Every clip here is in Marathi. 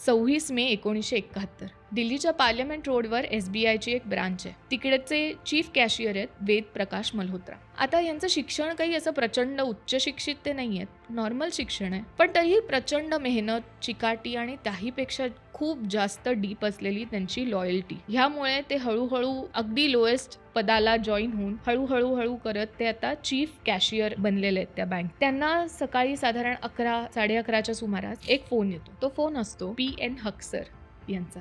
26 मे 1971 दिल्लीच्या पार्लमेंट रोडवर SBIची एक ब्रांच आहे. तिकडचे चीफ कॅशियर आहेत वेद प्रकाश मल्होत्रा. आता यांचं शिक्षण काही असं प्रचंड उच्च शिक्षित ते नाही आहेत, नॉर्मल शिक्षण आहे, पण तरीही प्रचंड मेहनत, चिकाटी आणि त्याहीपेक्षा खूप जास्त डीप असलेली त्यांची लॉयल्टी. ह्यामुळे ते हळूहळू अगदी लोएस्ट पदाला जॉईन होऊन हळूहळू करत ते आता चीफ कॅशियर बनलेले आहेत त्या बँक. त्यांना सकाळी साधारण 11-11:30च्या सुमारास एक फोन येतो. तो फोन असतो PN हक्सर यांचा,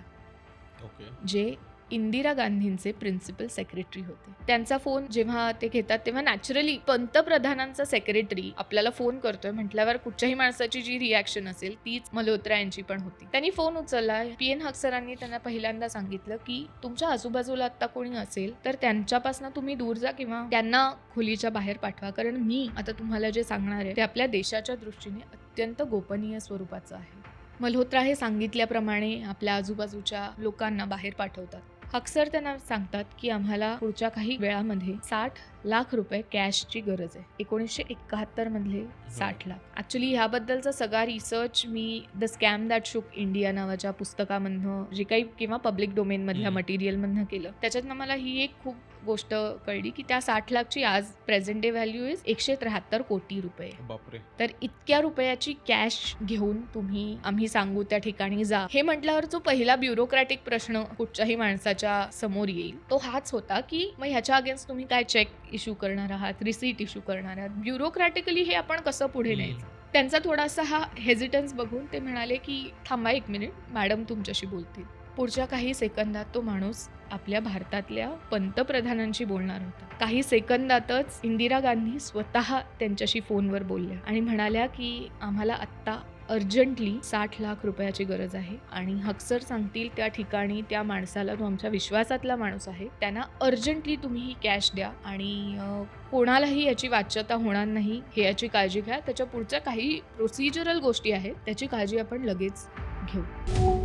जे इंदिरा गांधींचे प्रिन्सिपल सेक्रेटरी होते. त्यांचा फोन जेव्हा ते घेतात तेव्हा नॅचरली पंतप्रधानांचा सेक्रेटरी आपल्याला फोन करतोय म्हटल्यावर कुठच्याही माणसाची जी रिॲक्शन असेल तीच मल्होत्रा यांची पण होती. त्यांनी फोन उचलला. PN हक्सरांनी त्यांना पहिल्यांदा सांगितलं की तुमच्या आजूबाजूला आता कोणी असेल तर त्यांच्यापासून तुम्ही दूर जा किंवा त्यांना खोलीच्या बाहेर पाठवा, कारण मी आता तुम्हाला जे सांगणार आहे ते आपल्या देशाच्या दृष्टीने अत्यंत गोपनीय स्वरूपाचं आहे. मल्होत्रा हे सांगितल्याप्रमाणे आपल्या आजूबाजूच्या लोकांना बाहेर पाठवतात. हक्सर त्यांना सांगतात की आम्हाला पुढच्या काही वेळामध्ये 60 लाख रुपये कॅशची गरज आहे. 1971 मधले 60 लाख. ऍक्च्युली ह्याबद्दलचा सगळा research me the scam that शुक इंडिया नावाच्या पुस्तकामधनं जे काही किंवा पब्लिक डोमेन मधल्या मटेरियलमधनं केलं. त्याच्यातनं मला ही एक खूप गोष्ट कळली की त्या 60 लाखची आज प्रेझेंट डे व्हॅल्यू इज 173 कोटी रुपये. बापरे. तर इतक्या रुपयाची कॅश घेऊन तुम्ही आम्ही सांगू त्या ठिकाणी जा, हे म्हटल्यावर जो पहिला ब्युरोक्रॅटिक प्रश्न कुठच्याही माणसाच्या समोर येईल तो हाच होता की मग ह्याच्या अगेन्स्ट तुम्ही काय चेक इश्यू करणार आहात, रिसीट इश्यू करणार आहात, ब्युरोक्रॅटिकली हे आपण कसं पुढे न्यायचं. त्यांचा थोडासा हा हेजिटन्स बघून ते म्हणाले की थांबा 1 मिनिट, मॅडम तुमच्याशी बोलतील. पुढच्या काही सेकंदात तो माणूस आपल्या भारतातल्या पंतप्रधानांशी बोलणार होता. काही सेकंदातच इंदिरा गांधी स्वतः त्यांच्याशी फोनवर बोलल्या आणि म्हणाल्या की आम्हाला आत्ता अर्जंटली 60 लाख रुपयाची गरज आहे आणि हक्सर सांगतील त्या ठिकाणी त्या माणसाला, तो आमच्या विश्वासातला माणूस आहे, त्यांना अर्जंटली तुम्ही ही कॅश द्या आणि कोणालाही याची वाच्यता होणार नाही हे याची काळजी घ्या. त्याच्या पुढच्या काही प्रोसिजरल गोष्टी आहेत त्याची काळजी आपण लगेच घेऊ.